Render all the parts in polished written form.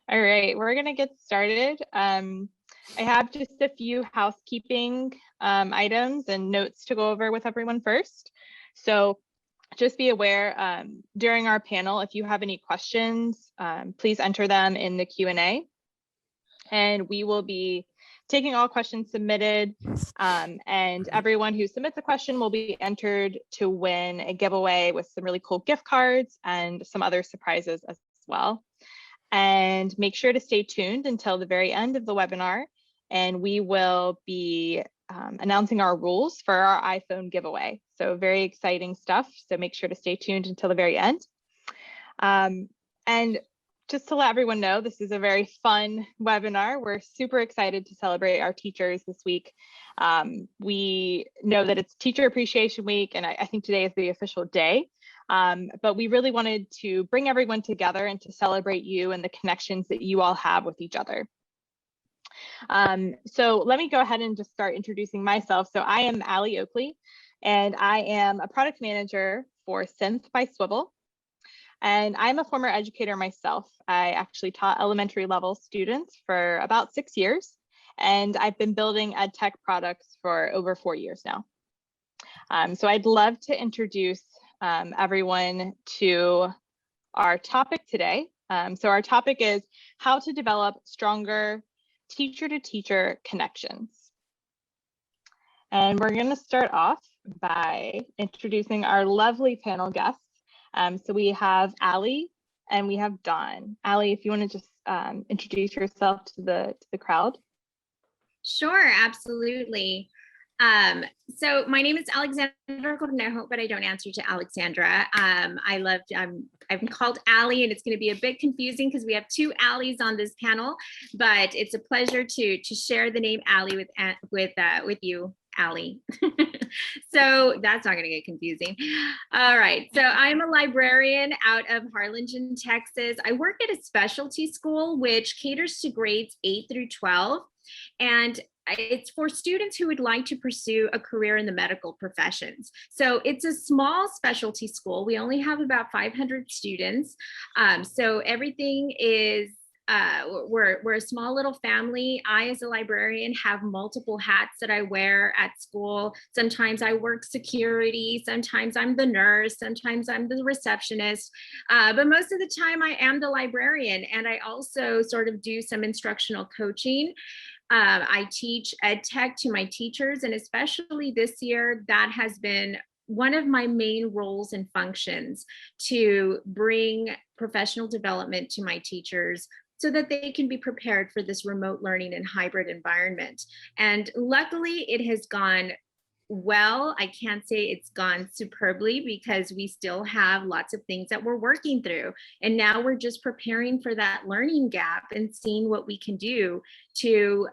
All right, we're going to get started. I have just a few housekeeping items and notes to go over with everyone first. So just be aware during our panel, if you have any questions, please enter them in the Q&A. And we will be taking all questions submitted, and everyone who submits a question will be entered to win a giveaway with some really cool gift cards and some other surprises as well. And make sure to stay tuned until the very end of the webinar, and we will be announcing our rules for our iPhone giveaway. So very exciting stuff. So make sure to stay tuned until the very end. And just to let everyone know, this is a very fun webinar. We're super excited to celebrate our teachers this week. We know that it's Teacher Appreciation Week, and I think today is the official day. But we really wanted to bring everyone together and to celebrate you and the connections that you all have with each other. So let me go ahead and just start introducing myself. So I am Allie Oakley, and I am a product manager for Synth by Swivl. And I'm a former educator myself. I actually taught elementary level students for about 6 years, and I've been building ed tech products for over 4 years now. So I'd love to introduce everyone to our topic today. So our topic is how to develop stronger teacher-to-teacher connections. And we're going to start off by introducing our lovely panel guests. So we have Allie and we have Dawn. Allie, if you want to just introduce yourself to the crowd. Sure, absolutely. So my name is Alexandra Cornejo, but I don't answer to Alexandra. I'm called Allie, and it's going to be a bit confusing because we have two Allies on this panel, but it's a pleasure to share the name Allie with you, Allie. So that's not going to get confusing. All right. So I'm a librarian out of Harlingen, Texas. I work at a specialty school which caters to grades 8 through 12. And it's for students who would like to pursue a career in the medical professions. So it's a small specialty school. We only have about 500 students. So everything is, we're a small little family. I, as a librarian, have multiple hats that I wear at school. Sometimes I work security, sometimes I'm the nurse, sometimes I'm the receptionist. But most of the time I am the librarian, and I also sort of do some instructional coaching. I teach ed tech to my teachers, and especially this year, that has been one of my main roles and functions, to bring professional development to my teachers so that they can be prepared for this remote learning and hybrid environment. And luckily, it has gone well. I can't say it's gone superbly because we still have lots of things that we're working through. And now we're just preparing for that learning gap and seeing what we can do to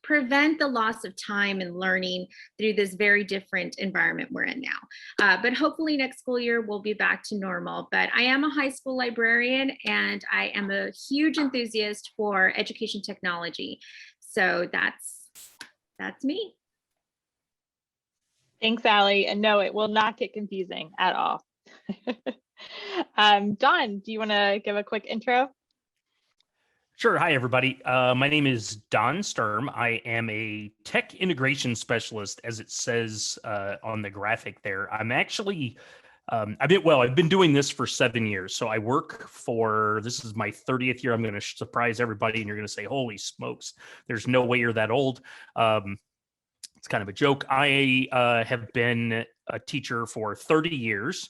prevent the loss of time and learning through this very different environment we're in now. But hopefully next school year, we'll be back to normal. But I am a high school librarian, and I am a huge enthusiast for education technology. So that's me. Thanks, Allie. And no, it will not get confusing at all. Dawn, do you want to give a quick intro? Sure. Hi, everybody. My name is Don Sturm. I am a tech integration specialist, as it says on the graphic there. I'm actually, I've been doing this for 7 years. So I work for, this is my 30th year. I'm going to surprise everybody, and you're going to say, holy smokes, there's no way you're that old. It's kind of a joke. I have been a teacher for 30 years.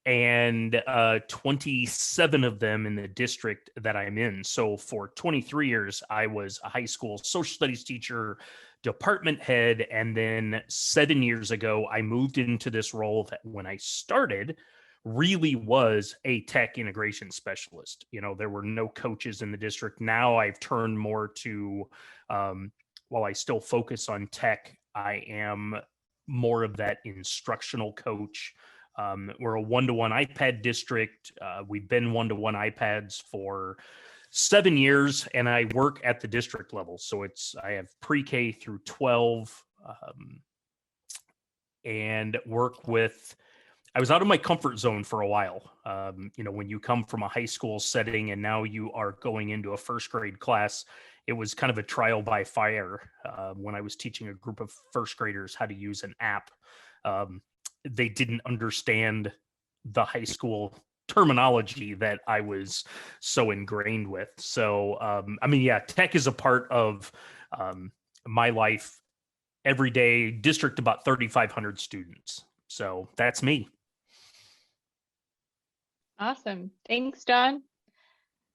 And 27 of them in the district that I'm in. So for 23 years, I was a high school social studies teacher, department head, and then 7 years ago, I moved into this role that when I started really was a tech integration specialist. You know, there were no coaches in the district. Now I've turned more to, while I still focus on tech, I am more of that instructional coach. We're a one-to-one iPad district. We've been one-to-one iPads for 7 years, and I work at the district level. So I have pre-K through 12 and work with I was out of my comfort zone for a while. When you come from a high school setting and now you are going into a first grade class, it was kind of a trial by fire when I was teaching a group of first graders how to use an app. They didn't understand the high school terminology that I was so ingrained with. So, tech is a part of my life every day. District about 3,500 students. So that's me. Awesome. Thanks, Don.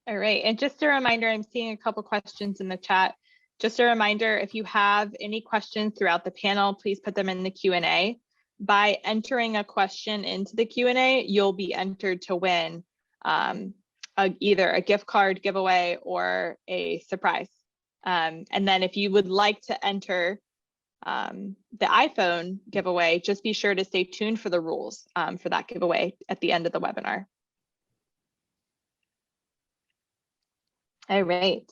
All right. And just a reminder, I'm seeing a couple questions in the chat. Just a reminder, if you have any questions throughout the panel, please put them in the Q&A. By entering a question into the Q&A, you'll be entered to win either a gift card giveaway or a surprise. And then if you would like to enter the iPhone giveaway, just be sure to stay tuned for the rules for that giveaway at the end of the webinar. All right.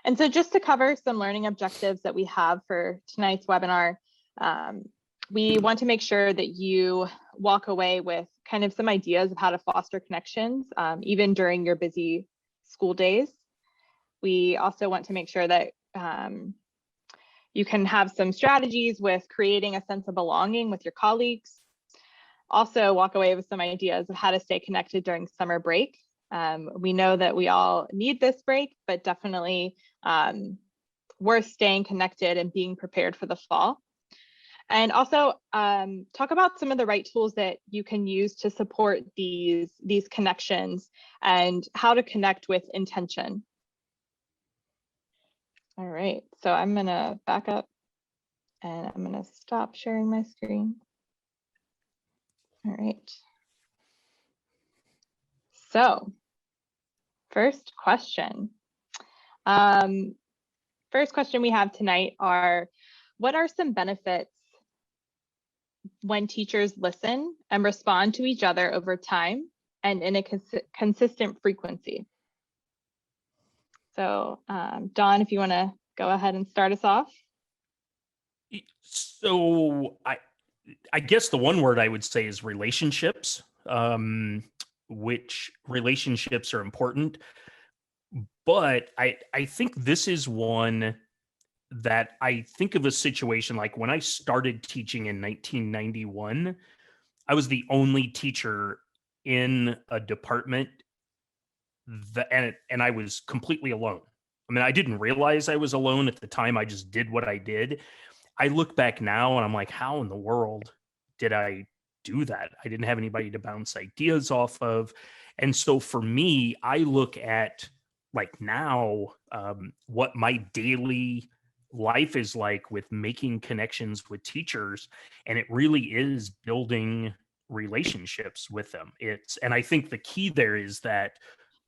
And so just to cover some learning objectives that we have for tonight's webinar, we want to make sure that you walk away with kind of some ideas of how to foster connections, even during your busy school days. We also want to make sure that you can have some strategies with creating a sense of belonging with your colleagues. Also walk away with some ideas of how to stay connected during summer break. We know that we all need this break, but definitely worth staying connected and being prepared for the fall. And also talk about some of the right tools that you can use to support these connections and how to connect with intention. All right, so I'm gonna back up and I'm gonna stop sharing my screen. All right. So first question. First question we have tonight are, what are some benefits when teachers listen and respond to each other over time and in a consistent frequency? So Don, if you want to go ahead and start us off. So I guess the one word I would say is relationships, which relationships are important. But I think this is one that I think of a situation like when I started teaching in 1991, I was the only teacher in a department and I was completely alone. I mean, I didn't realize I was alone at the time. I just did what I did. I look back now and I'm like, how in the world did I do that? I didn't have anybody to bounce ideas off of. And so for me, I look at like now what my daily life is like with making connections with teachers. And it really is building relationships with them. And I think the key there is that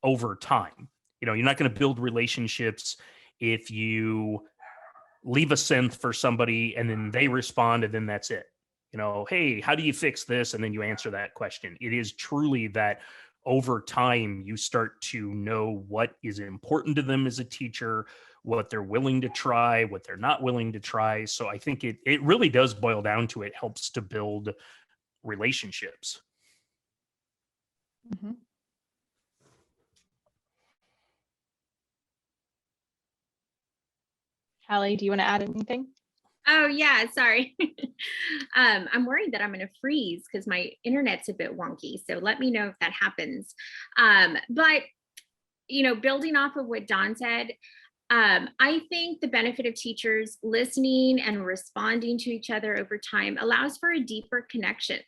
over time, you're not going to build relationships if you leave a synth for somebody and then they respond and then that's it. Hey, how do you fix this? And then you answer that question. It is truly that over time, you start to know what is important to them as a teacher, what they're willing to try, what they're not willing to try. So I think it really does boil down to it helps to build relationships. Mm-hmm. Allie, do you want to add anything? Oh yeah, sorry. I'm worried that I'm going to freeze because my internet's a bit wonky. So let me know if that happens. But building off of what Don said, I think the benefit of teachers listening and responding to each other over time allows for a deeper connection.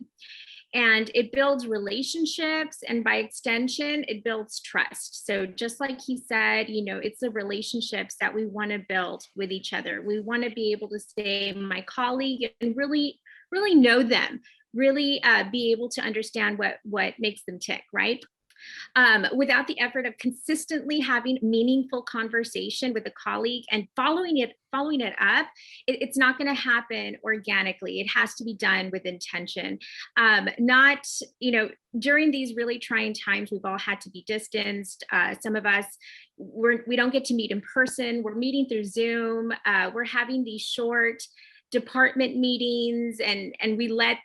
And it builds relationships, and by extension, it builds trust. So just like he said, it's the relationships that we want to build with each other. We want to be able to say my colleague and really, really know them, really be able to understand what makes them tick, right? Without the effort of consistently having meaningful conversation with a colleague and following it up, it's not going to happen organically. It has to be done with intention. During these really trying times, we've all had to be distanced. Some of us, we don't get to meet in person. We're meeting through Zoom. We're having these short department meetings, and we let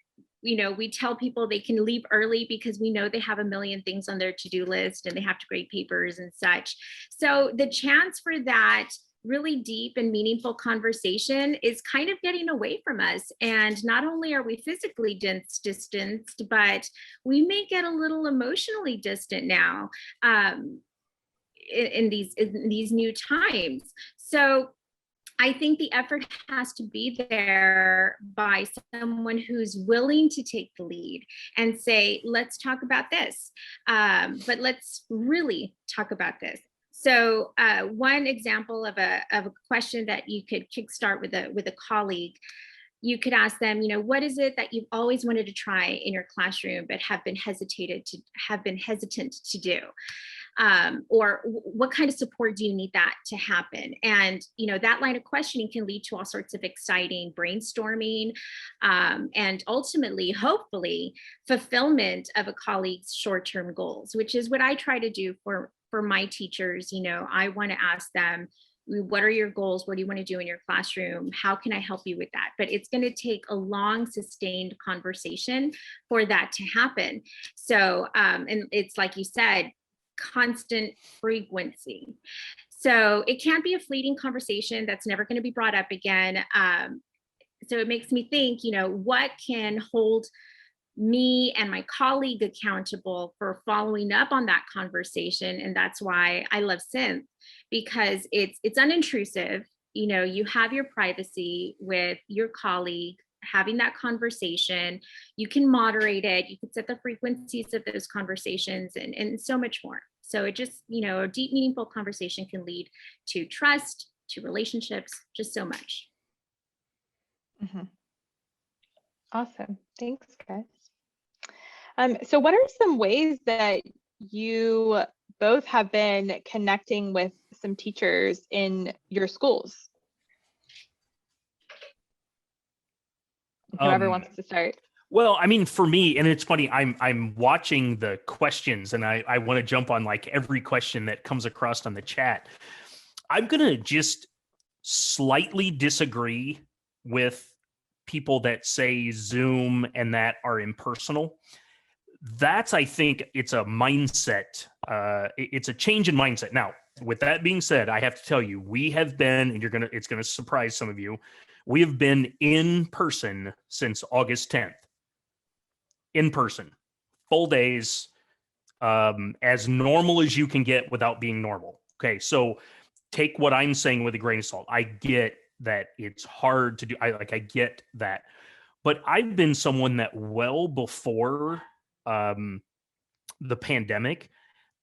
we tell people they can leave early because we know they have a million things on their to-do list and they have to grade papers and such. So the chance for that really deep and meaningful conversation is kind of getting away from us. And not only are we physically distanced, but we may get a little emotionally distant now in these new times. So I think the effort has to be there by someone who's willing to take the lead and say, let's talk about this, but let's really talk about this. So one example of a question that you could kickstart with a colleague, you could ask them, what is it that you've always wanted to try in your classroom but have been hesitant to do? Or what kind of support do you need that to happen? And that line of questioning can lead to all sorts of exciting brainstorming, and ultimately, hopefully, fulfillment of a colleague's short-term goals, which is what I try to do for my teachers. I want to ask them, what are your goals? What do you want to do in your classroom? How can I help you with that? But it's going to take a long, sustained conversation for that to happen. So, and it's like you said, constant frequency. So it can't be a fleeting conversation that's never going to be brought up again. So it makes me think, what can hold me and my colleague accountable for following up on that conversation? And that's why I love Synth, because it's unintrusive. You have your privacy with your colleague having that conversation. You can moderate it, you can set the frequencies of those conversations, and so much more. So it just, a deep, meaningful conversation can lead to trust, to relationships, just so much. Mm-hmm. Awesome. Thanks, guys. So what are some ways that you both have been connecting with some teachers in your schools? Whoever wants to start. Well, I mean, for me, and it's funny, I'm watching the questions, and I want to jump on like every question that comes across on the chat. I'm gonna just slightly disagree with people that say Zoom and that are impersonal. I think it's a mindset. It's a change in mindset. Now, with that being said, I have to tell you, we have been, and it's gonna surprise some of you, we have been in person since August 10th. In person, full days, as normal as you can get without being normal. Okay, so take what I'm saying with a grain of salt. I get that it's hard to do. I get that, but I've been someone that well before the pandemic,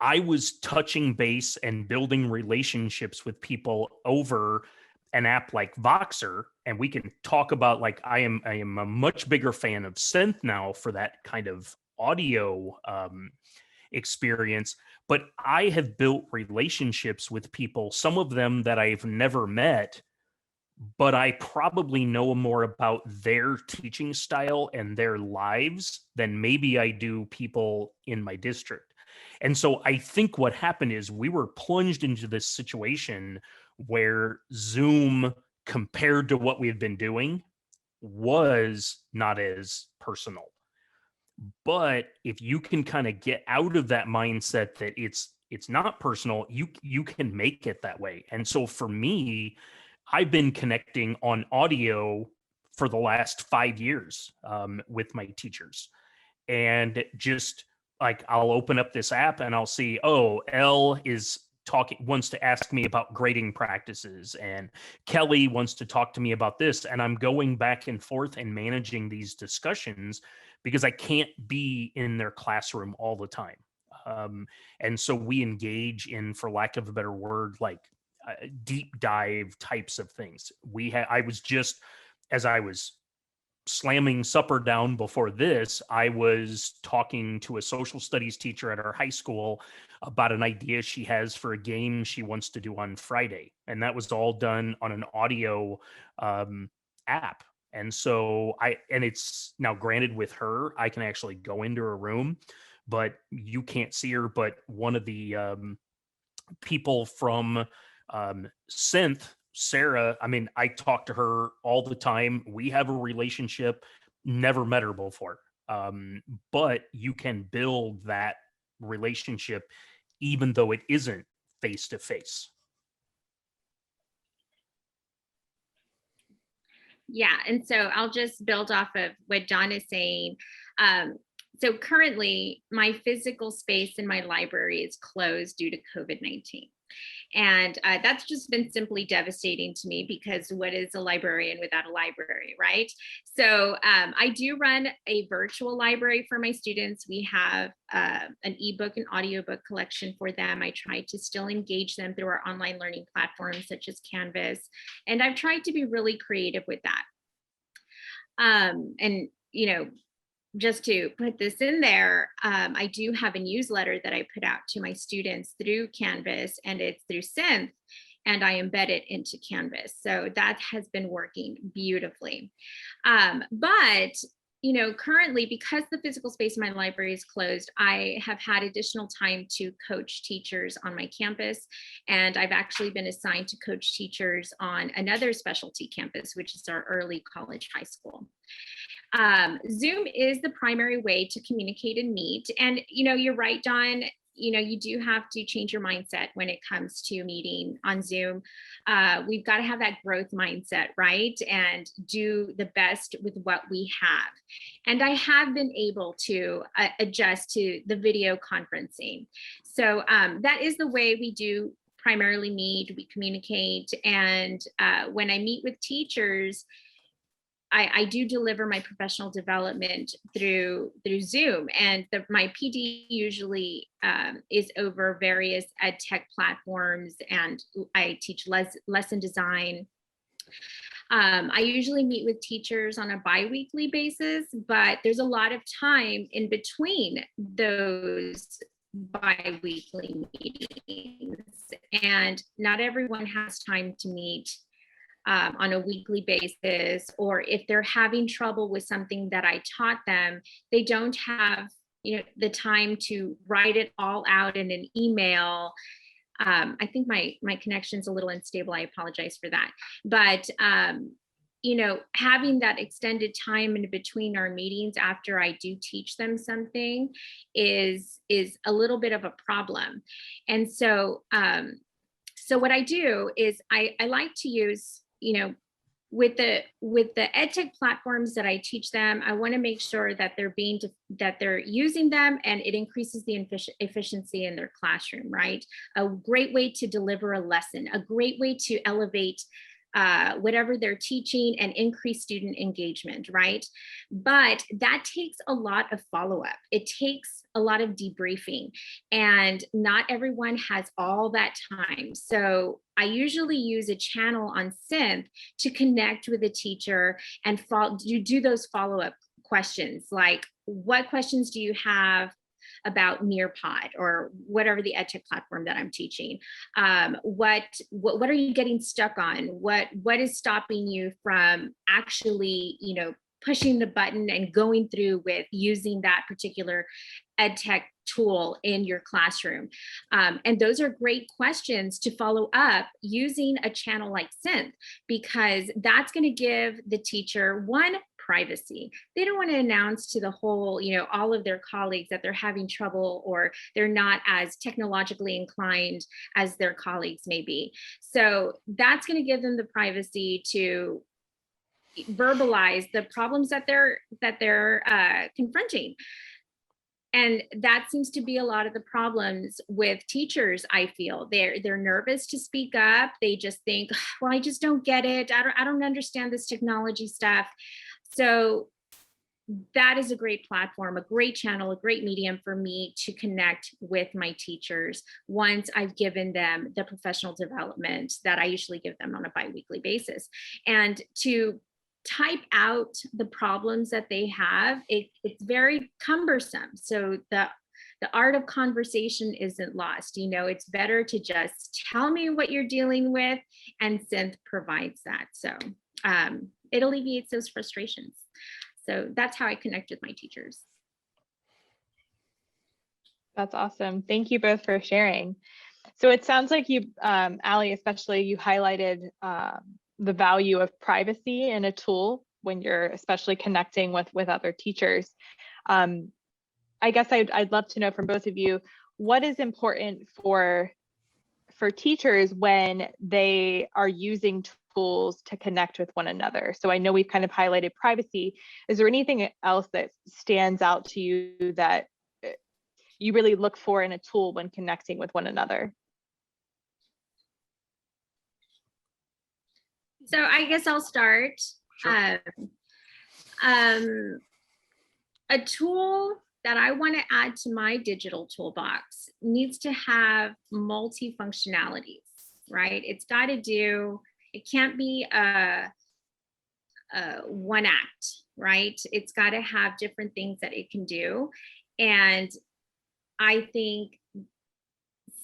I was touching base and building relationships with people over an app like Voxer, and we can talk about like I am a much bigger fan of Synth now for that kind of audio experience. But I have built relationships with people, some of them that I've never met, but I probably know more about their teaching style and their lives than maybe I do people in my district. And so I think what happened is we were plunged into this situation where Zoom, compared to what we had been doing, was not as personal. But if you can kind of get out of that mindset that it's not personal, you can make it that way. And so for me, I've been connecting on audio for the last 5 years with my teachers. And just like I'll open up this app and I'll see, oh, Elle wants to ask me about grading practices, and Kelly wants to talk to me about this. And I'm going back and forth and managing these discussions because I can't be in their classroom all the time. And so we engage in, for lack of a better word, like deep dive types of things. I was just, as I was slamming supper down before this, I was talking to a social studies teacher at our high school about an idea she has for a game she wants to do on Friday. And that was all done on an audio app. And so and it's now, granted, with her, I can actually go into her room, but you can't see her. But one of the people from Synth, Sarah, I mean, I talk to her all the time. We have a relationship, never met her before. but you can build that relationship even though it isn't face to face. Yeah, and so I'll just build off of what Don is saying. So currently, my physical space in my library is closed due to COVID-19. And that's just been simply devastating to me, because what is a librarian without a library, right? So I do run a virtual library for my students. We have an ebook and audiobook collection for them. I try to still engage them through our online learning platforms such as Canvas. And I've tried to be really creative with that. And, you know, just to put this in there, I do have a newsletter that I put out to my students through Canvas, and it's through Synth, and I embed it into Canvas. So that has been working beautifully. But, you know, currently, because the physical space in my library is closed, I have had additional time to coach teachers on my campus. And I've actually been assigned to coach teachers on another specialty campus, which is our early college high school. Zoom is the primary way to communicate and meet. And, you know, you're right, Don, you know, you do have to change your mindset when it comes to meeting on Zoom. We've got to have that growth mindset, right? And do the best with what we have. And I have been able to adjust to the video conferencing. So that is the way we do primarily meet, we communicate. And when I meet with teachers, I do deliver my professional development through Zoom, and my PD usually is over various ed tech platforms, and I teach lesson design. I usually meet with teachers on a bi-weekly basis, but there's a lot of time in between those bi-weekly meetings, and not everyone has time to meet on a weekly basis, or if they're having trouble with something that I taught them, they don't have, you know, the time to write it all out in an email. I think my connection's a little unstable. I apologize for that. But you know, having that extended time in between our meetings after I do teach them something is a little bit of a problem. And so so what I do is I like to use, you know, with the ed tech platforms that I teach them, I want to make sure that they're using them and it increases the efficiency in their classroom, right? A great way to deliver a lesson, a great way to elevate whatever they're teaching and increase student engagement, right? But that takes a lot of follow-up. It takes a lot of debriefing, and not everyone has all that time. So I usually use a channel on Synth to connect with a teacher and do those follow-up questions, like what questions do you have about Nearpod or whatever the edtech platform that I'm teaching? What are you getting stuck on? What is stopping you from actually, you know, pushing the button and going through with using that particular edtech tool in your classroom? And those are great questions to follow up using a channel like Synth, because that's going to give the teacher one, privacy. They don't want to announce to the whole, you know, all of their colleagues that they're having trouble or they're not as technologically inclined as their colleagues may be. So that's going to give them the privacy to verbalize the problems that they're confronting. And that seems to be a lot of the problems with teachers. I feel they're nervous to speak up. They just think, well, I just don't get it. I don't understand this technology stuff. So that is a great platform, a great channel, a great medium for me to connect with my teachers once I've given them the professional development that I usually give them on a bi-weekly basis. And to type out the problems that they have, it's very cumbersome. So the art of conversation isn't lost. You know, it's better to just tell me what you're dealing with, and Synth provides that. So it alleviates those frustrations. So that's how I connect with my teachers. That's awesome. Thank you both for sharing. So it sounds like you, Allie, especially, you highlighted the value of privacy in a tool when you're especially connecting with other teachers. I guess I'd love to know from both of you, what is important for teachers when they are using tools to connect with one another? So I know we've kind of highlighted privacy. Is there anything else that stands out to you that you really look for in a tool when connecting with one another? So I guess I'll start. Sure. A tool that I want to add to my digital toolbox needs to have multi-functionalities, right? It's got to do, it can't be a one act, right? It's got to have different things that it can do. And I think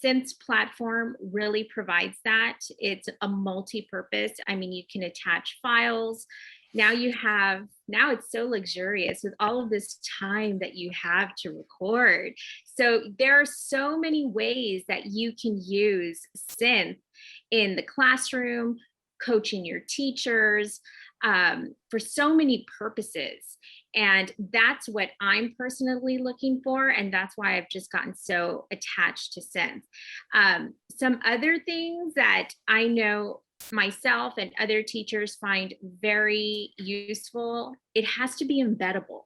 Synth's platform really provides that. It's a multi-purpose. I mean, you can attach files. Now it's so luxurious with all of this time that you have to record. So there are so many ways that you can use Synth in the classroom, coaching your teachers, for so many purposes. And that's what I'm personally looking for. And that's why I've just gotten so attached to Synth. Some other things that I know myself and other teachers find very useful, it has to be embeddable.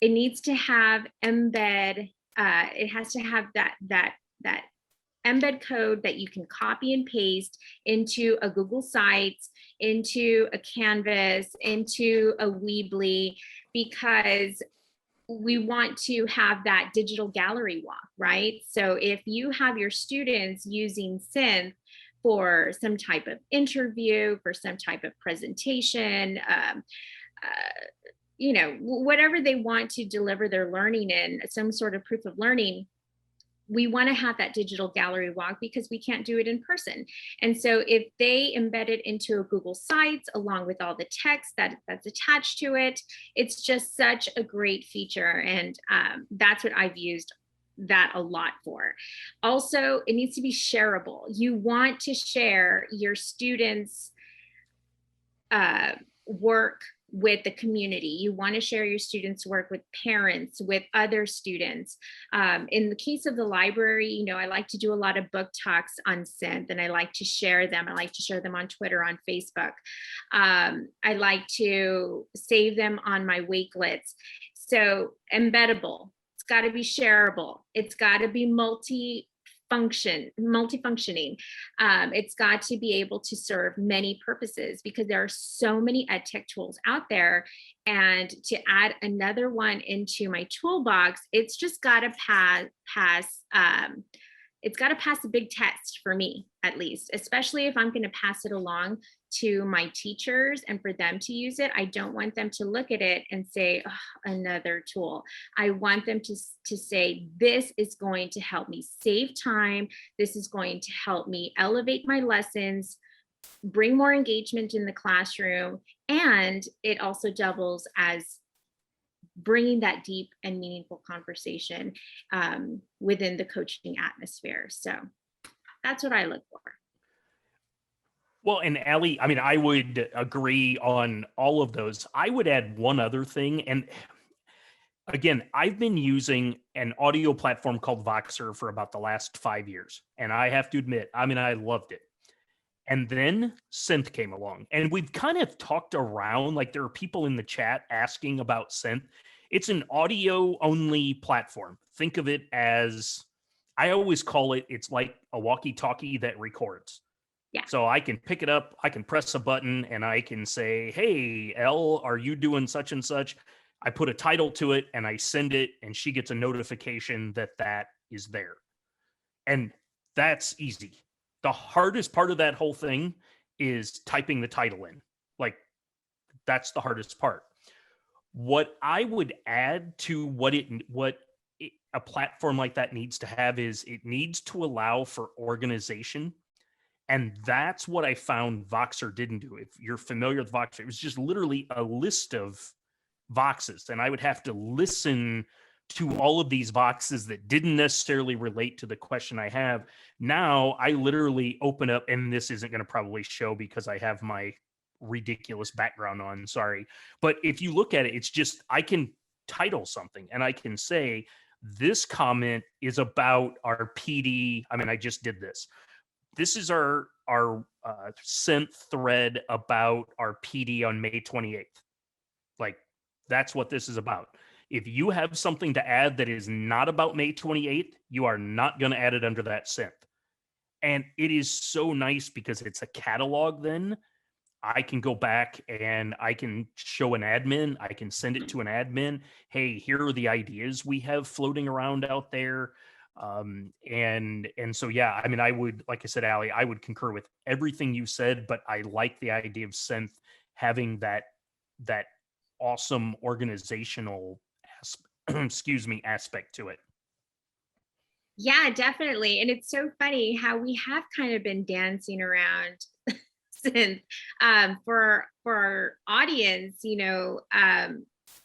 It needs to have embed, it has to have that embed code that you can copy and paste into a Google Sites, into a Canvas, into a Weebly, because we want to have that digital gallery walk, right? So if you have your students using Synth for some type of interview, for some type of presentation, whatever they want to deliver their learning in, some sort of proof of learning, we want to have that digital gallery walk because we can't do it in person. And so if they embed it into a Google Sites along with all the text that's attached to it, it's just such a great feature. And that's what I've used that a lot for. Also, it needs to be shareable. You want to share your students' work with the community. You want to share your students' work with parents, with other students. In the case of the library, I like to do a lot of book talks on Synth, and I like to share them. I like to share them on Twitter, on Facebook. I like to save them on my Wakelets. So embeddable, it's got to be shareable. It's got to be multifunctioning. It's got to be able to serve many purposes because there are so many ed tech tools out there. And to add another one into my toolbox, it's just got to pass. It's got to pass a big test for me, at least, especially if I'm going to pass it along to my teachers and for them to use it. I don't want them to look at it and say, oh, another tool. I want them to say, this is going to help me save time. This is going to help me elevate my lessons, bring more engagement in the classroom. And it also doubles as bringing that deep and meaningful conversation within the coaching atmosphere. So that's what I look for. Well, and Allie, I mean, I would agree on all of those. I would add one other thing. And again, I've been using an audio platform called Voxer for about the last 5 years. And I have to admit, I mean, I loved it. And then Synth came along, and we've kind of talked around, like there are people in the chat asking about Synth. It's an audio only platform. Think of it as, I always call it, it's like a walkie-talkie that records. Yeah. So I can pick it up, I can press a button, and I can say, hey, Elle, are you doing such and such? I put a title to it and I send it, and she gets a notification that is there. And that's easy. The hardest part of that whole thing is typing the title in. Like, that's the hardest part. What I would add to what a platform like that needs to have is it needs to allow for organization. And that's what I found Voxer didn't do. If you're familiar with Voxer, it was just literally a list of Voxes. And I would have to listen to all of these Voxes that didn't necessarily relate to the question I have. Now I literally open up, and this isn't going to probably show because I have my ridiculous background on, sorry. But if you look at it, it's just, I can title something and I can say, this comment is about our PD. I mean, I just did this. This is our Synth thread about our PD on May 28th. Like, that's what this is about. If you have something to add that is not about May 28th, you are not going to add it under that Synth. And it is so nice because it's a catalog then. I can go back and I can show an admin. I can send it to an admin. Hey, here are the ideas we have floating around out there. And so, yeah, I mean, I would, like I said, Allie, I would concur with everything you said, but I like the idea of Synth having that awesome organizational aspect to it. Yeah, definitely. And it's so funny how we have kind of been dancing around Synth for our audience.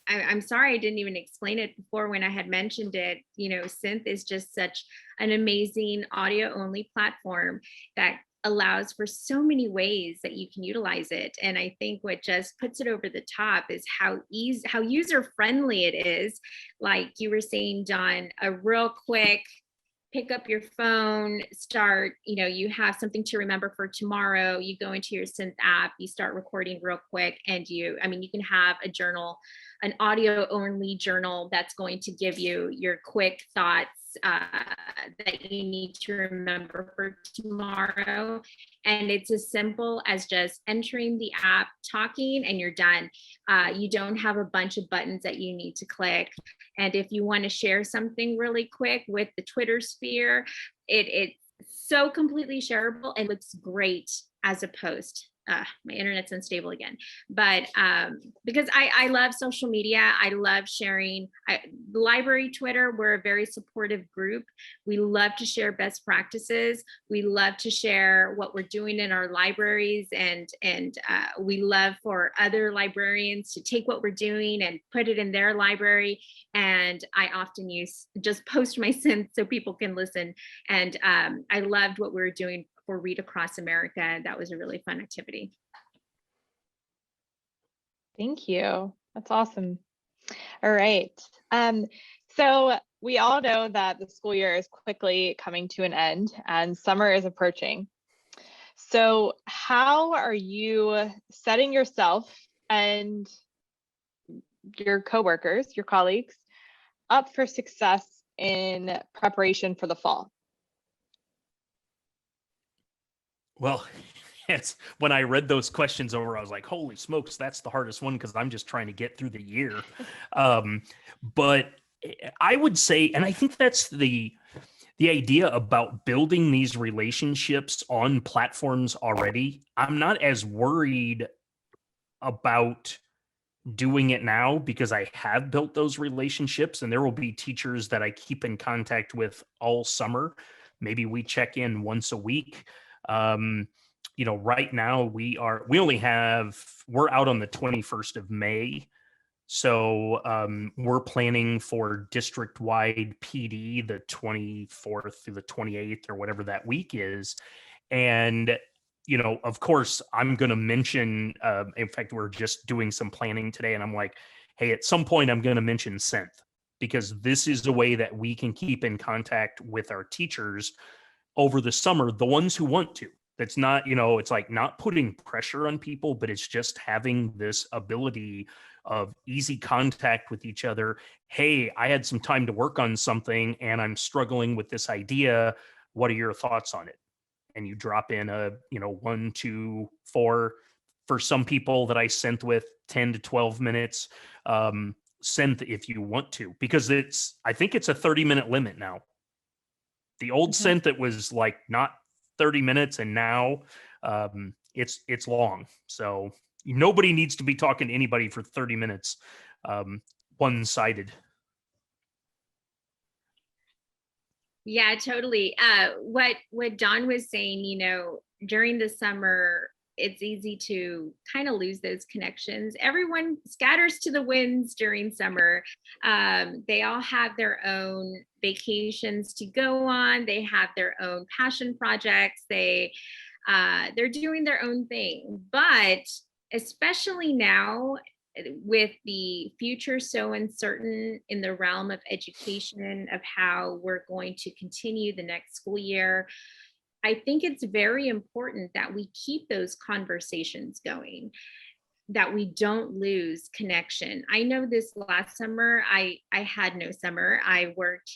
I'm sorry I didn't even explain it before when I had mentioned it. Synth is just such an amazing audio only platform that allows for so many ways that you can utilize it. And I think what just puts it over the top is how user friendly it is. Like you were saying, Don, a real quick pick up your phone, start, you have something to remember for tomorrow, you go into your Synth app, you start recording real quick, and you can have a journal, an audio only journal that's going to give you your quick thoughts that you need to remember for tomorrow. And it's as simple as just entering the app, talking, and you're done. You don't have a bunch of buttons that you need to click. And if you want to share something really quick with the Twitter sphere, it's so completely shareable and looks great as a post. My internet's unstable again, but because I love social media, I love sharing. The library Twitter, we're a very supportive group. We love to share best practices. We love to share what we're doing in our libraries, and we love for other librarians to take what we're doing and put it in their library. And I often just post my Synth so people can listen. And I loved what we were doing for Read Across America. That was a really fun activity. Thank you. That's awesome. All right. So we all know that the school year is quickly coming to an end and summer is approaching. So how are you setting yourself and your coworkers, your colleagues, up for success in preparation for the fall? Well, it's when I read those questions over, I was like, holy smokes, that's the hardest one because I'm just trying to get through the year. But I would say, and I think that's the idea about building these relationships on platforms already. I'm not as worried about doing it now because I have built those relationships, and there will be teachers that I keep in contact with all summer. Maybe we check in once a week. Right now we're out on the 21st of May. So we're planning for district-wide PD the 24th through the 28th or whatever that week is. And, of course, I'm going to mention, in fact, we're just doing some planning today, and I'm like, hey, at some point I'm going to mention Synth, because this is a way that we can keep in contact with our teachers over the summer, the ones who want to. That's not, it's like not putting pressure on people, but it's just having this ability of easy contact with each other. Hey, I had some time to work on something and I'm struggling with this idea. What are your thoughts on it? And you drop in a, 1, 2, 4, for some people that I Synth with, 10 to 12 minutes. Synth if you want to, because I think it's a 30-minute limit now. The old Synth, it was like not 30 minutes, and now it's long. So nobody needs to be talking to anybody for 30 minutes, one-sided. Yeah, totally. What Don was saying, during the summer, it's easy to kind of lose those connections. Everyone scatters to the winds during summer. They all have their own vacations to go on. They have their own passion projects. They're doing their own thing. But especially now, with the future so uncertain in the realm of education, of how we're going to continue the next school year, I think it's very important that we keep those conversations going, that we don't lose connection. I know this last summer, I had no summer. I worked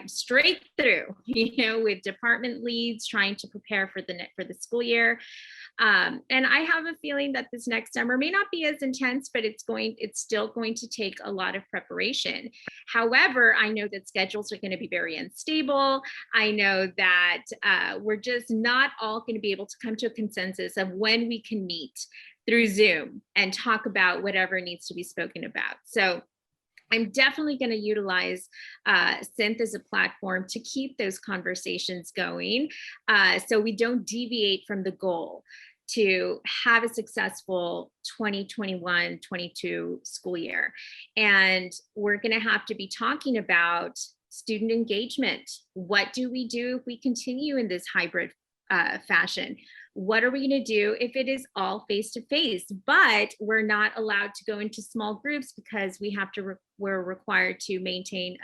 straight through, with department leads, trying to prepare for the school year. And I have a feeling that this next summer may not be as intense, but it's still going to take a lot of preparation. However, I know that schedules are going to be very unstable. I know that we're just not all going to be able to come to a consensus of when we can meet through Zoom and talk about whatever needs to be spoken about. So I'm definitely going to utilize Synth as a platform to keep those conversations going, so we don't deviate from the goal to have a successful 2021-22 school year. And we're going to have to be talking about student engagement. What do we do if we continue in this hybrid fashion? What are we going to do if it is all face-to-face, but we're not allowed to go into small groups because we're required to maintain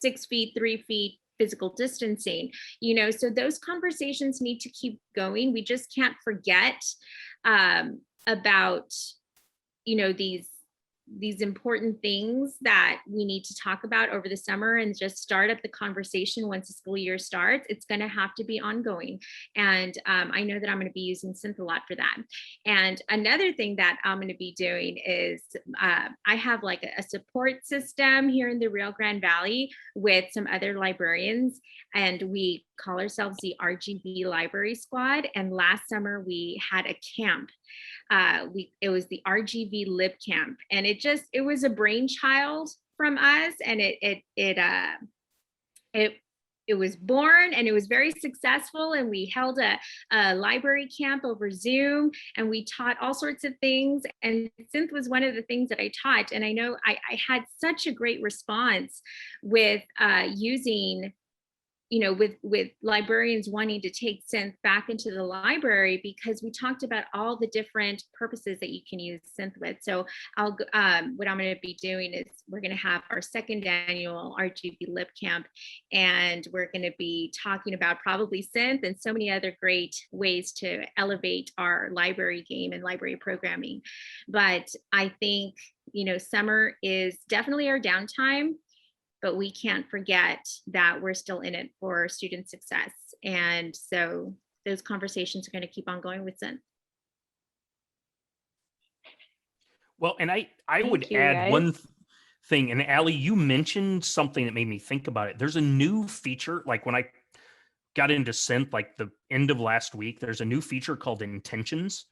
6 feet, 3 feet physical distancing, so those conversations need to keep going. We just can't forget about, these important things that we need to talk about over the summer and just start up the conversation once the school year starts. It's going to have to be ongoing. And I know that I'm going to be using Synth a lot for that. And another thing that I'm going to be doing is I have like a support system here in the Rio Grande Valley with some other librarians, and we call ourselves the RGB Library Squad. And last summer we had a camp. It was the RGV Lib Camp, and it was a brainchild from us, and it was born and it was very successful. And we held a library camp over Zoom, and we taught all sorts of things. And Synth was one of the things that I taught. And I know I had such a great response with using, with librarians wanting to take Synth back into the library, because we talked about all the different purposes that you can use Synth with. So what I'm going to be doing is we're going to have our second annual RGB Lib Camp, and we're going to be talking about probably Synth and so many other great ways to elevate our library game and library programming. But I think, summer is definitely our downtime, but we can't forget that we're still in it for student success. And so those conversations are going to keep on going with Synth. Well, and I would add one thing, and Allie, you mentioned something that made me think about it. There's a new feature, like when I got into Synth, like the end of last week, there's a new feature called intentions.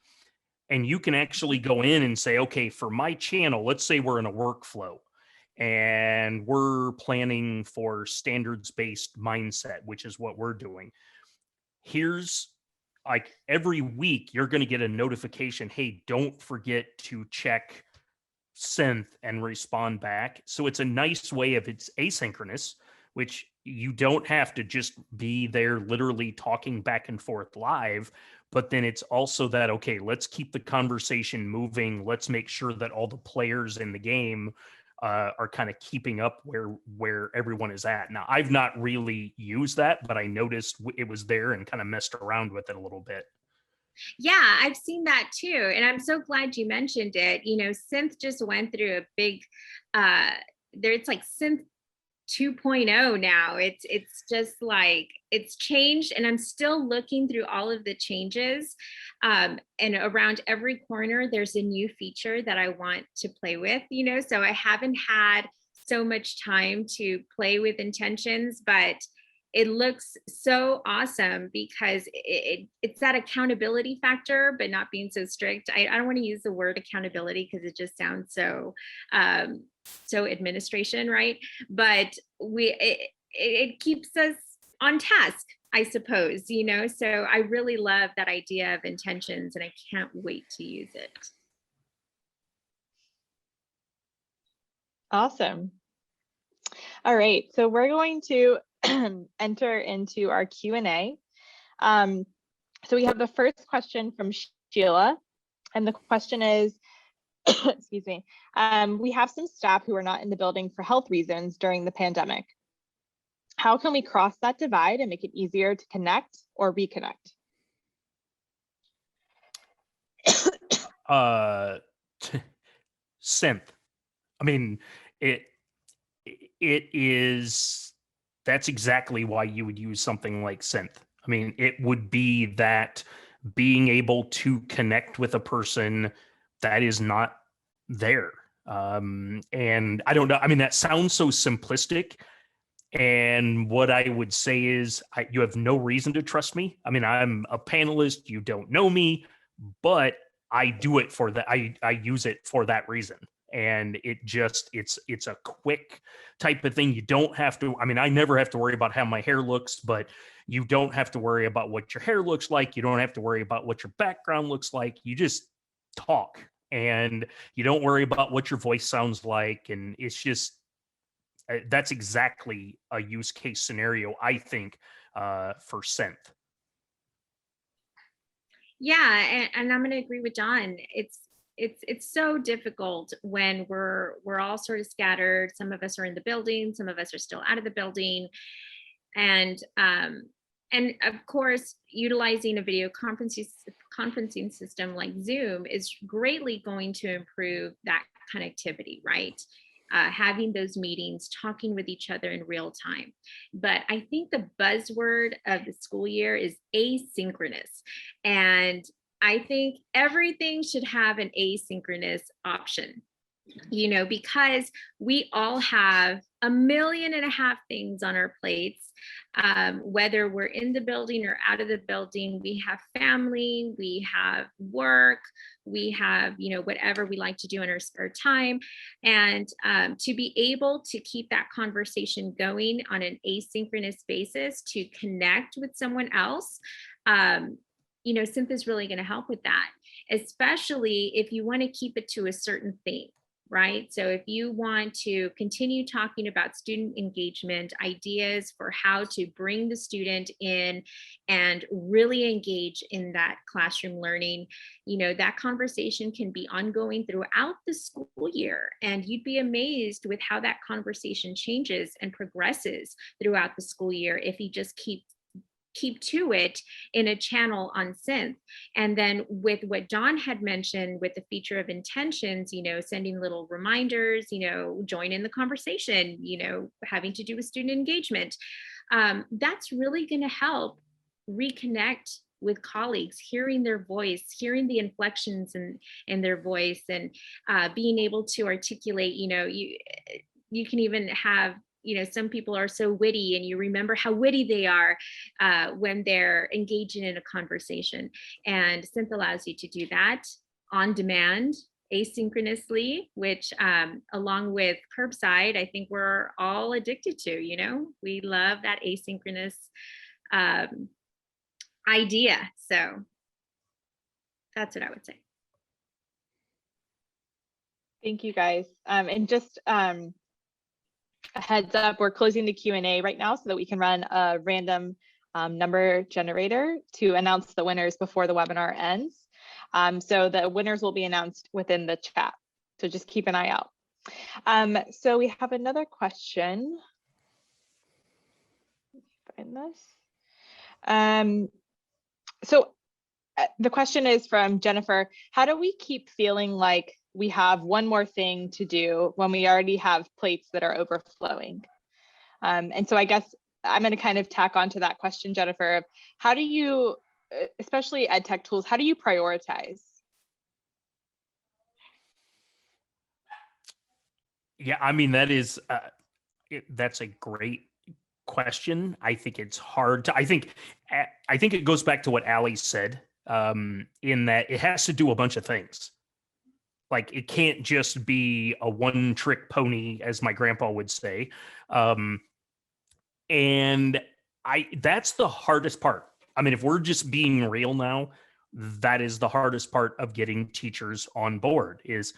And you can actually go in and say, okay, for my channel, let's say we're in a workflow, and we're planning for standards-based mindset, which is what we're doing. Here's, like, every week you're going to get a notification, hey, don't forget to check Synth and respond back. So it's a nice way of, it's asynchronous, which you don't have to just be there literally talking back and forth live, but then it's also that, okay, let's keep the conversation moving. Let's make sure that all the players in the game are kind of keeping up where everyone is at. Now, I've not really used that, but I noticed it was there and kind of messed around with it a little bit. Yeah, I've seen that too. And I'm so glad you mentioned it. Synth just went through a big, it's like Synth 2.0 now. It's just like, it's changed, and I'm still looking through all of the changes, and around every corner there's a new feature that I want to play with, so I haven't had so much time to play with intentions, but it looks so awesome because it's that accountability factor, but not being so strict. I don't want to use the word accountability because it just sounds so administration, right? But it keeps us on task, I suppose, so I really love that idea of intentions, and I can't wait to use it. Awesome. All right, so we're going to enter into our Q&A. So we have the first question from Sheila, and the question is, excuse me, we have some staff who are not in the building for health reasons during the pandemic. How can we cross that divide and make it easier to connect or reconnect? Synth. I mean, it is, that's exactly why you would use something like Synth. I mean, it would be that being able to connect with a person that is not there. And I don't know, I mean, that sounds so simplistic. And what I would say is, you have no reason to trust me. I mean, I'm a panelist, you don't know me, but I do it for that. I use it for that reason. And it's a quick type of thing. You don't have to, I mean, I never have to worry about how my hair looks, but you don't have to worry about what your hair looks like. You don't have to worry about what your background looks like. You just talk, and you don't worry about what your voice sounds like. And it's just, that's exactly a use case scenario, I think, for Synth. Yeah, and I'm going to agree with John. It's so difficult when we're all sort of scattered. Some of us are in the building, some of us are still out of the building, and of course, utilizing a video conferencing system like Zoom is greatly going to improve that connectivity, right? Having those meetings, talking with each other in real time. But I think the buzzword of the school year is asynchronous. And I think everything should have an asynchronous option, you know, because we all have 1.5 million things on our plates, whether we're in the building or out of the building. We have family, we have work, we have, you know, whatever we like to do in our spare time. And to be able to keep that conversation going on an asynchronous basis to connect with someone else, you know, Synth is really going to help with that, especially if you want to keep it to a certain theme, right? So if you want to continue talking about student engagement, ideas for how to bring the student in and really engage in that classroom learning, you know, that conversation can be ongoing throughout the school year. And you'd be amazed with how that conversation changes and progresses throughout the school year if you just keep to it in a channel on Synth. And then with what John had mentioned with the feature of intentions, you know, sending little reminders, you know, join in the conversation, you know, having to do with student engagement, that's really going to help reconnect with colleagues, hearing their voice, hearing the inflections in their voice, and being able to articulate, you know, you can even have, you know, some people are so witty and you remember how witty they are when they're engaging in a conversation. And Synth allows you to do that on demand, asynchronously, which along with curbside, I think we're all addicted to, you know, we love that asynchronous idea. So that's what I would say. Thank you guys. And just a heads up, we're closing the Q&A right now so that we can run a random number generator to announce the winners before the webinar ends. So the winners will be announced within the chat. So just keep an eye out. So we have another question. Find this. So the question is from Jennifer. How do we keep feeling like we have one more thing to do when we already have plates that are overflowing? And so I guess I'm going to kind of tack onto that question, Jennifer, of how do you, especially ed tech tools, how do you prioritize? Yeah, I mean, that's a great question. I think it's hard to, I think it goes back to what Allie said, in that it has to do a bunch of things. Like, it can't just be a one-trick pony, as my grandpa would say. And that's the hardest part. I mean, if we're just being real now, that is the hardest part of getting teachers on board is,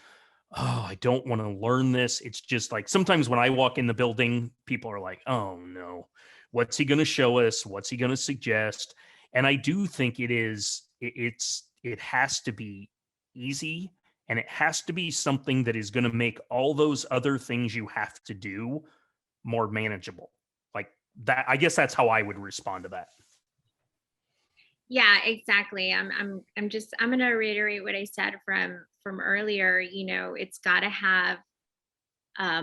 oh, I don't want to learn this. It's just like, sometimes when I walk in the building, people are like, oh no, what's he going to show us? What's he going to suggest? And I do think it has to be easy And it has to be something that is going to make all those other things you have to do more manageable. Like that, I guess that's how I would respond to that. Yeah, exactly. I'm going to reiterate what I said from earlier. It's got to have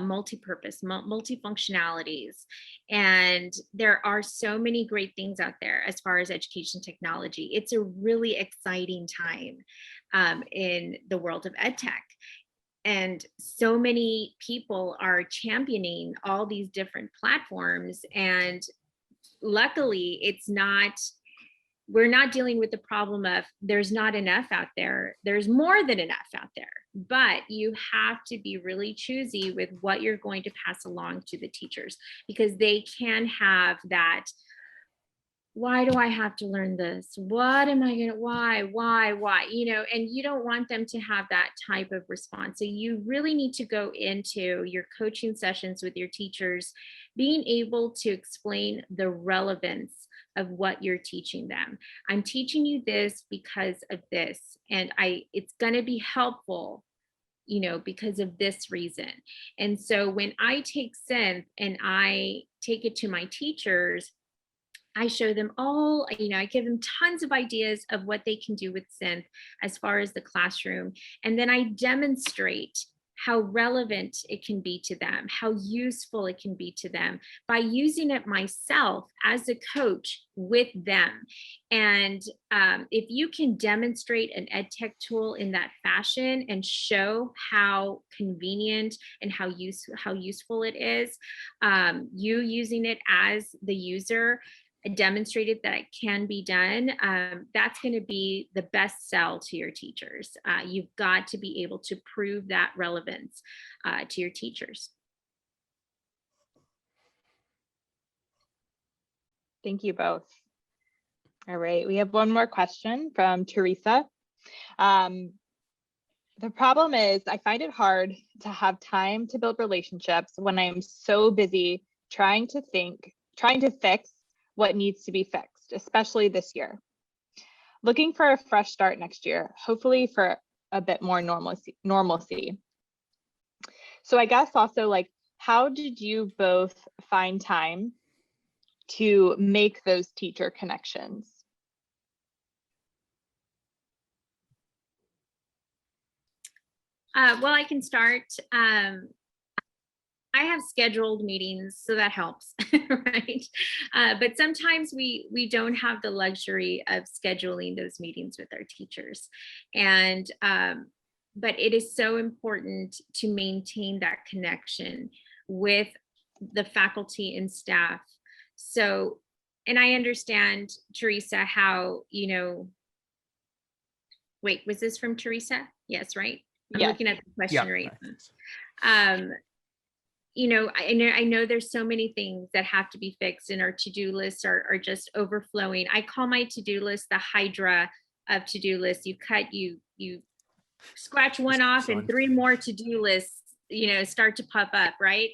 multi-purpose, multifunctionalities. And there are so many great things out there as far as education technology. It's a really exciting time in the world of ed tech. And so many people are championing all these different platforms. And luckily, we're not dealing with the problem of there's not enough out there. There's more than enough out there, but you have to be really choosy with what you're going to pass along to the teachers, because they can have that, why do I have to learn this? What am I gonna, why, and you don't want them to have that type of response. So you really need to go into your coaching sessions with your teachers, being able to explain the relevance of what you're teaching them. I'm teaching you this because of this, and it's gonna be helpful, because of this reason. And so when I take Synth and I take it to my teachers, I show them all, I give them tons of ideas of what they can do with Synth as far as the classroom. And then I demonstrate how relevant it can be to them, how useful it can be to them by using it myself as a coach with them. And if you can demonstrate an ed tech tool in that fashion and show how convenient and how useful it is, you using it as the user, demonstrated that it can be done, that's going to be the best sell to your teachers. You've got to be able to prove that relevance to your teachers. Thank you both. All right, we have one more question from Teresa. The problem is I find it hard to have time to build relationships when I am so busy trying to fix what needs to be fixed, especially this year. Looking for a fresh start next year, hopefully for a bit more normalcy. So I guess also, like, how did you both find time to make those teacher connections? Well, I can start. I have scheduled meetings, so that helps, right? But sometimes we don't have the luxury of scheduling those meetings with our teachers. And but it is so important to maintain that connection with the faculty and staff. So, and I understand, Teresa, how, wait, was this from Teresa? Yes, right? I'm looking at the question right now. I know there's so many things that have to be fixed, and our to-do lists are just overflowing. I call my to-do list the Hydra of to-do lists. You scratch one off and 3 more to-do lists, start to pop up, right?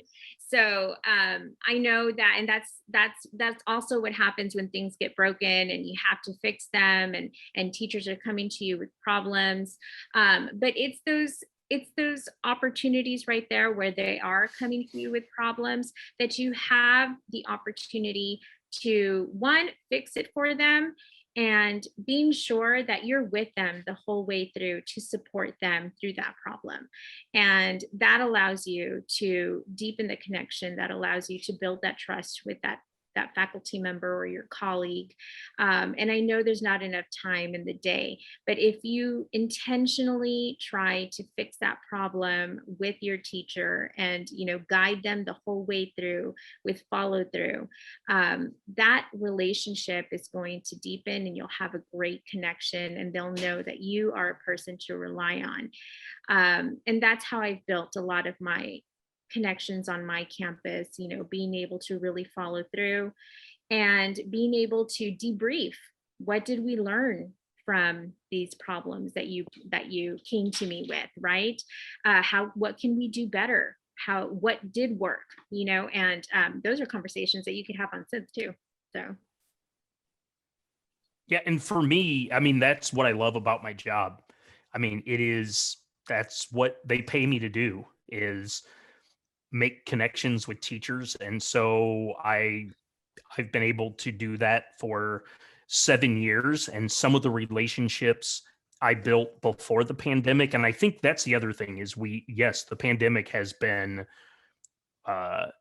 So I know that, and that's also what happens when things get broken and you have to fix them, and teachers are coming to you with problems. But it's those opportunities right there where they are coming to you with problems that you have the opportunity to, one, fix it for them, and being sure that you're with them the whole way through to support them through that problem. And that allows you to deepen the connection, that allows you to build that trust with that faculty member or your colleague. And I know there's not enough time in the day, but if you intentionally try to fix that problem with your teacher and guide them the whole way through with follow through, that relationship is going to deepen, and you'll have a great connection, and they'll know that you are a person to rely on. And that's how I've built a lot of my connections on my campus, being able to really follow through and being able to debrief. What did we learn from these problems that you came to me with, right? What can we do better? What did work, and those are conversations that you could have on Synth too. So. Yeah, and for me, I mean, that's what I love about my job. I mean, it is that's what they pay me to do, is make connections with teachers. And so I've been able to do that for 7 years, and some of the relationships I built before the pandemic. And I think that's the other thing is yes, the pandemic has been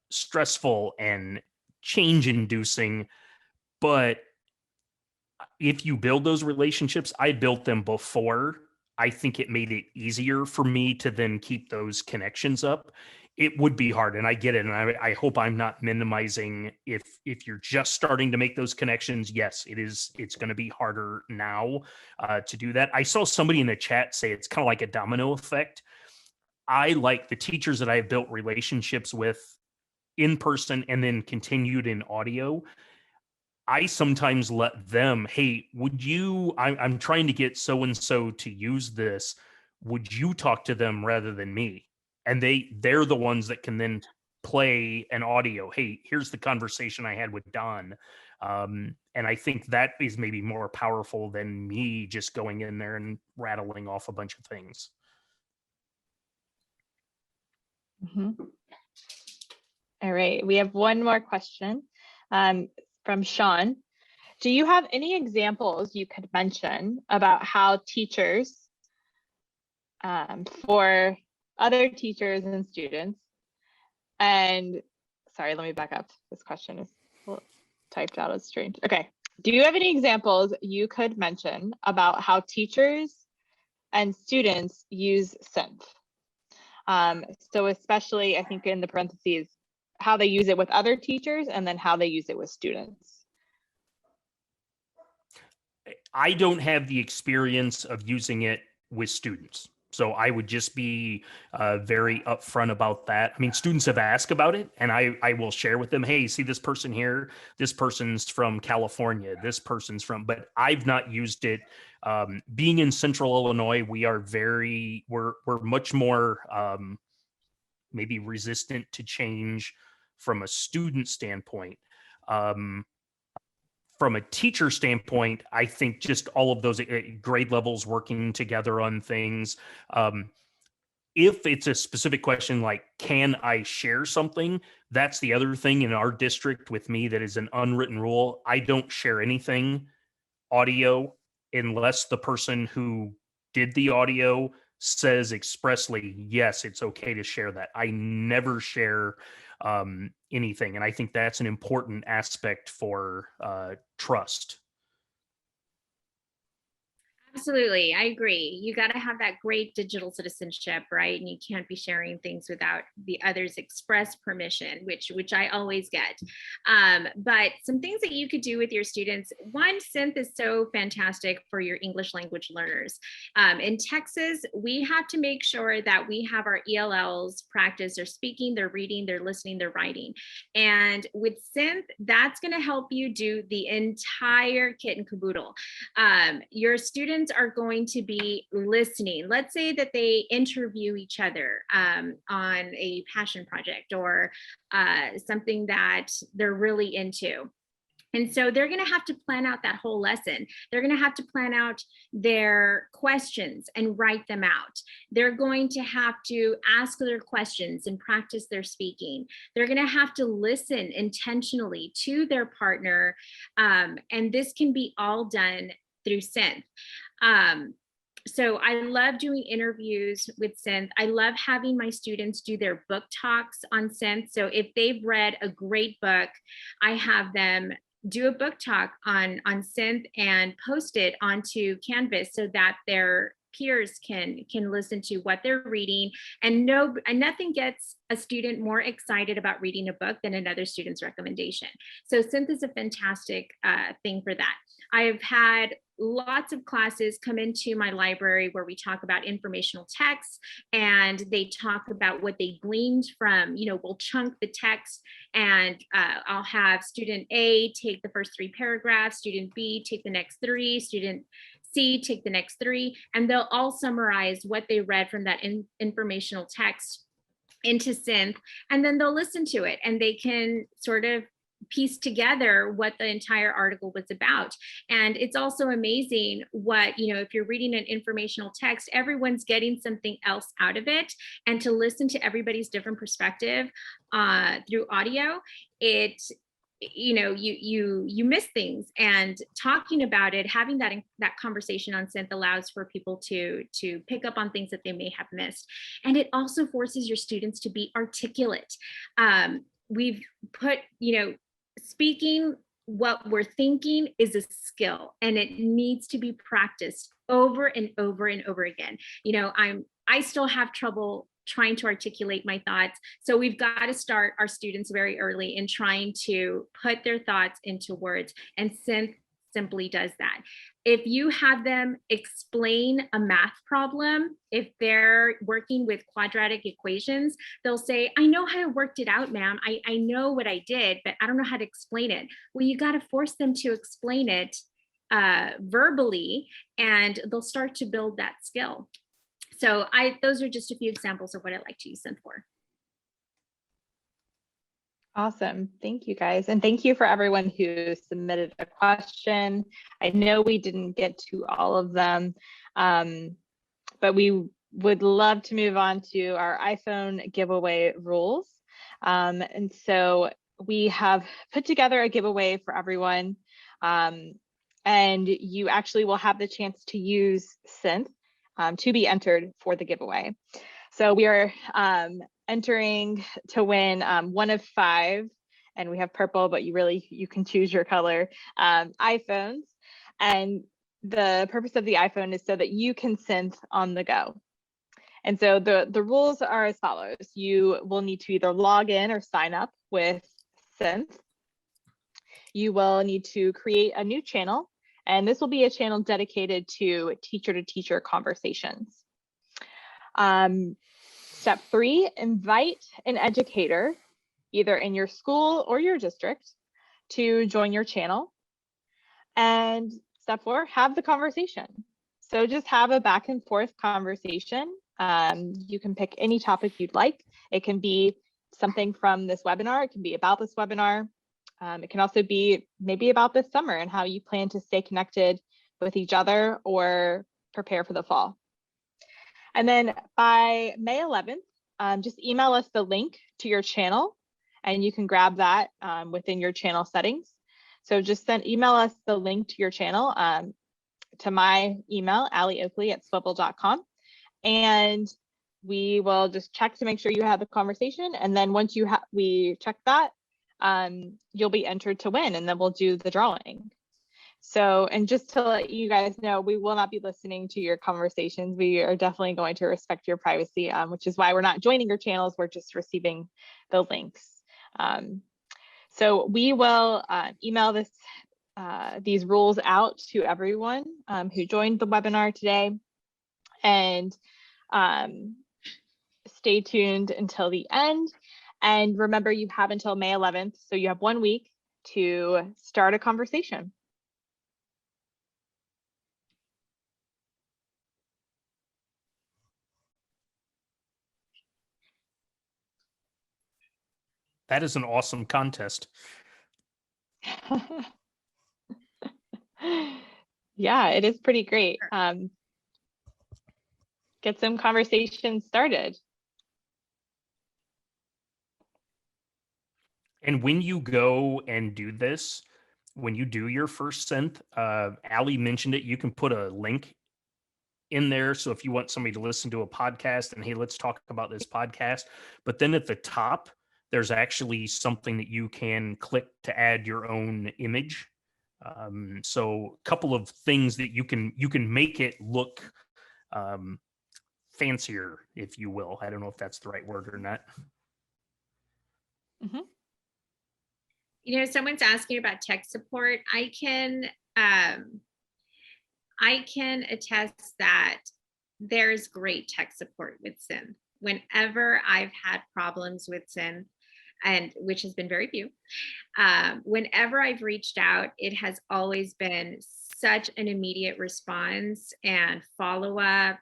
stressful and change inducing, but if you build those relationships, I built them before. I think it made it easier for me to then keep those connections up. It would be hard, and I get it, and I hope I'm not minimizing if you're just starting to make those connections. Yes, it is. It's going to be harder now to do that. I saw somebody in the chat say it's kind of like a domino effect. I like the teachers that I've built relationships with in person and then continued in audio. I sometimes let them, hey, I'm trying to get so-and-so to use this. Would you talk to them rather than me? And they're the ones that can then play an audio. Hey, here's the conversation I had with Don. And I think that is maybe more powerful than me just going in there and rattling off a bunch of things. Mm-hmm. All right, we have one more question from Sean. Do you have any examples you could mention about how teachers, for other teachers and students, and sorry, let me back up. This question is typed out as strange. Okay. Do you have any examples you could mention about how teachers and students use Synth? So especially, I think in the parentheses, how they use it with other teachers and then how they use it with students. I don't have the experience of using it with students, so I would just be very upfront about that. I mean, students have asked about it, and I will share with them, hey, see this person here? This person's from California. This person's from, but I've not used it. Being in Central Illinois, we're much more maybe resistant to change from a student standpoint. From a teacher standpoint, I think just all of those grade levels working together on things. If it's a specific question like, can I share something? That's the other thing in our district with me that is an unwritten rule. I don't share anything audio unless the person who did the audio says expressly, yes, it's okay to share that. I never share anything. And I think that's an important aspect for trust. Absolutely. I agree. You got to have that great digital citizenship, right? And you can't be sharing things without the other's express permission, which I always get. But some things that you could do with your students. One, Synth is so fantastic for your English language learners. In Texas, we have to make sure that we have our ELLs practice their speaking, their reading, their listening, their writing. And with Synth, that's going to help you do the entire kit and caboodle. Your students are going to be listening. Let's say that they interview each other on a passion project or something that they're really into. And so they're going to have to plan out that whole lesson. They're going to have to plan out their questions and write them out. They're going to have to ask their questions and practice their speaking. They're going to have to listen intentionally to their partner. And this can be all done through Synth. So I love doing interviews with Synth. I love having my students do their book talks on Synth. So if they've read a great book, I have them do a book talk on Synth and post it onto Canvas so that their peers can listen to what they're reading. And nothing gets a student more excited about reading a book than another student's recommendation. So Synth is a fantastic thing for that. I've had lots of classes come into my library where we talk about informational text, and they talk about what they gleaned from, we'll chunk the text, and I'll have student A take the first 3 paragraphs, student B take the next 3, student C take the next 3, and they'll all summarize what they read from that informational text into Synth, and then they'll listen to it, and they can sort of piece together what the entire article was about. And it's also amazing what, if you're reading an informational text, everyone's getting something else out of it. And to listen to everybody's different perspective through audio, you miss things, and talking about it, having that conversation on Synth allows for people to pick up on things that they may have missed. And it also forces your students to be articulate. We've put, speaking what we're thinking is a skill, and it needs to be practiced over and over and over again. I still have trouble trying to articulate my thoughts. So we've got to start our students very early in trying to put their thoughts into words, and Synth simply does that. If you have them explain a math problem, if they're working with quadratic equations, they'll say, I know how I worked it out, ma'am. I know what I did, but I don't know how to explain it. Well, you got to force them to explain it verbally, and they'll start to build that skill. So those are just a few examples of what I like to use Synth for. Awesome. Thank you, guys. And thank you for everyone who submitted a question. I know we didn't get to all of them, but we would love to move on to our iPhone giveaway rules. And so we have put together a giveaway for everyone, and you actually will have the chance to use Synth to be entered for the giveaway. So we are entering to win one of 5, and we have purple, but you can choose your color, iPhones. And the purpose of the iPhone is so that you can Synth on the go. And so the rules are as follows. You will need to either log in or sign up with Synth. You will need to create a new channel, and this will be a channel dedicated to teacher-to-teacher conversations. Step 3, invite an educator, either in your school or your district, to join your channel. And step 4, have the conversation. So just have a back and forth conversation. You can pick any topic you'd like. It can be something from this webinar. It can be about this webinar. It can also be maybe about this summer and how you plan to stay connected with each other or prepare for the fall. And then by May 11th, just email us the link to your channel, and you can grab that within your channel settings. So just email us the link to your channel to my email, allieoakley@swivl.com. And we will just check to make sure you have the conversation. And then once we check that, you'll be entered to win, and then we'll do the drawing. So, and just to let you guys know, we will not be listening to your conversations. We are definitely going to respect your privacy, which is why we're not joining your channels. We're just receiving the links. So we will email these rules out to everyone who joined the webinar today, and stay tuned until the end. And remember, you have until May 11th, so you have 1 week to start a conversation. That is an awesome contest. Yeah, it is pretty great. Get some conversations started. And when you go and do this, when you do your first Synth, Allie mentioned it, you can put a link in there. So if you want somebody to listen to a podcast and, hey, let's talk about this podcast. But then at the top, there's actually something that you can click to add your own image. So a couple of things that you can make it look fancier, if you will. I don't know if that's the right word or not. Mm-hmm. Someone's asking about tech support. I can attest that there's great tech support with Synth. Whenever I've had problems with Synth, and which has been very few, whenever I've reached out, it has always been such an immediate response and follow-up.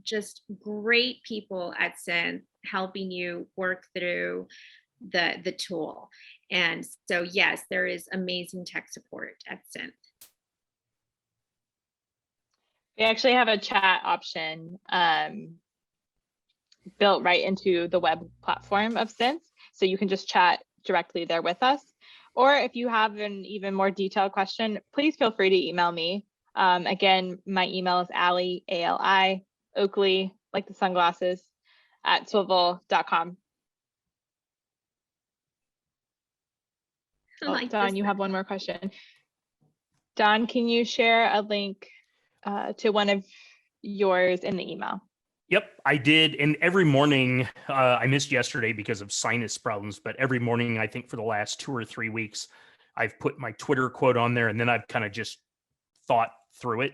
Just great people at Synth helping you work through the tool. And so, yes, there is amazing tech support at Synth. We actually have a chat option built right into the web platform of Synth. So you can just chat directly there with us. Or if you have an even more detailed question, please feel free to email me. Again, my email is Allie, A-L-I, Oakley, like the sunglasses, at swivl.com. Oh, Don, you have one more question. Don, can you share a link to one of yours in the email? Yep, I did. And every morning, I missed yesterday because of sinus problems, but every morning, I think for the last 2 or 3 weeks, I've put my Twitter quote on there, and then I've kind of just thought through it.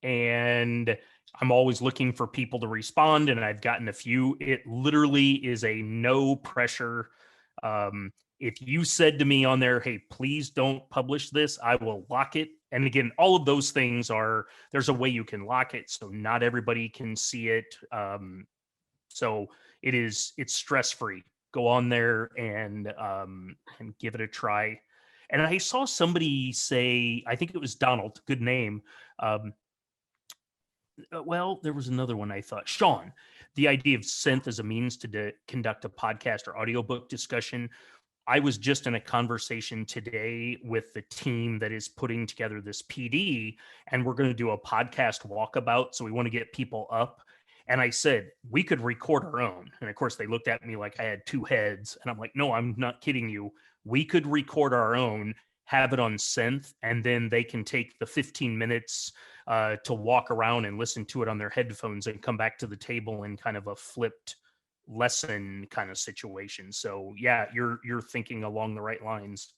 And I'm always looking for people to respond, and I've gotten a few. It literally is a no pressure. If you said to me on there, hey, please don't publish this, I will lock it. And again, all of those things are, there's a way you can lock it so not everybody can see it. So it's stress-free. Go on there and give it a try. And I saw somebody say, I think it was Donald, good name. Well, there was another one I thought, Sean, the idea of Synth as a means to conduct a podcast or audiobook discussion. I was just in a conversation today with the team that is putting together this PD, and we're going to do a podcast walkabout. So we want to get people up. And I said, we could record our own. And of course, they looked at me like I had 2 heads. And I'm like, no, I'm not kidding you. We could record our own, have it on Synth, and then they can take the 15 minutes to walk around and listen to it on their headphones and come back to the table in kind of a flipped lesson kind of situation. So yeah, you're thinking along the right lines.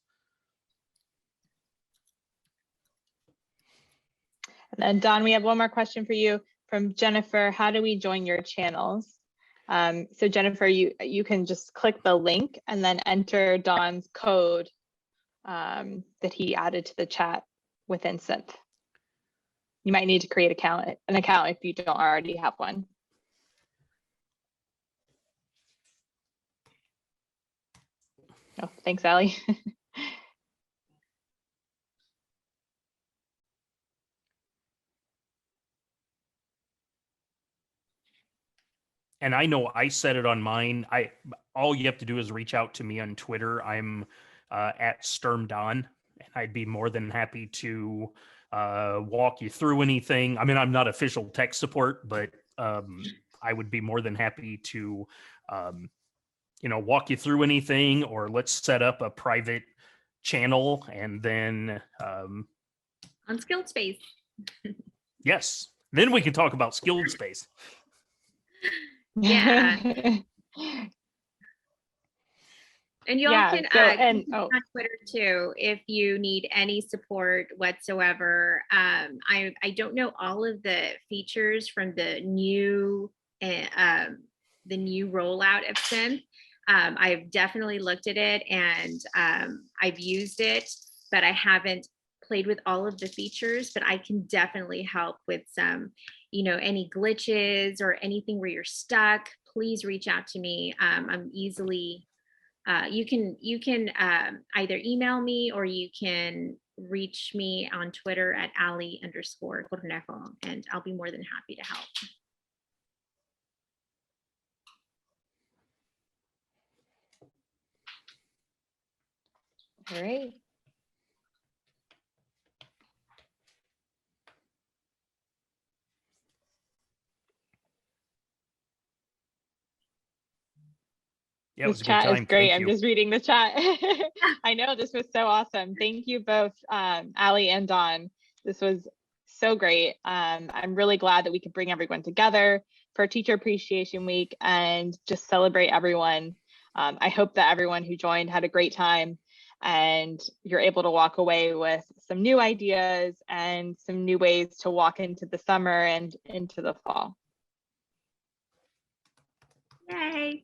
And then Don, we have one more question for you from Jennifer. How do we join your channels? So Jennifer, you can just click the link and then enter Don's code that he added to the chat within Synth. You might need to create an account if you don't already have one. Oh, thanks, Allie. And I know I said it on mine. All you have to do is reach out to me on Twitter. I'm at SturmDon, and I'd be more than happy to walk you through anything. I mean, I'm not official tech support, but I would be more than happy to walk you through anything, or let's set up a private channel and then On Skilled Space. Yes, then we can talk about Skilled Space. Yeah. And y'all can on Twitter too if you need any support whatsoever. I don't know all of the features from the new rollout of Synth. I've definitely looked at it and I've used it, but I haven't played with all of the features. But I can definitely help with some, any glitches or anything where you're stuck. Please reach out to me. I'm easily. You can either email me or you can reach me on Twitter at Allie_Cornejo, and I'll be more than happy to help. All right. Yeah, this chat is great. I'm just reading the chat. I know this was so awesome. Thank you both, Allie and Don. This was so great. I'm really glad that we could bring everyone together for Teacher Appreciation Week and just celebrate everyone. I hope that everyone who joined had a great time and you're able to walk away with some new ideas and some new ways to walk into the summer and into the fall. Yay.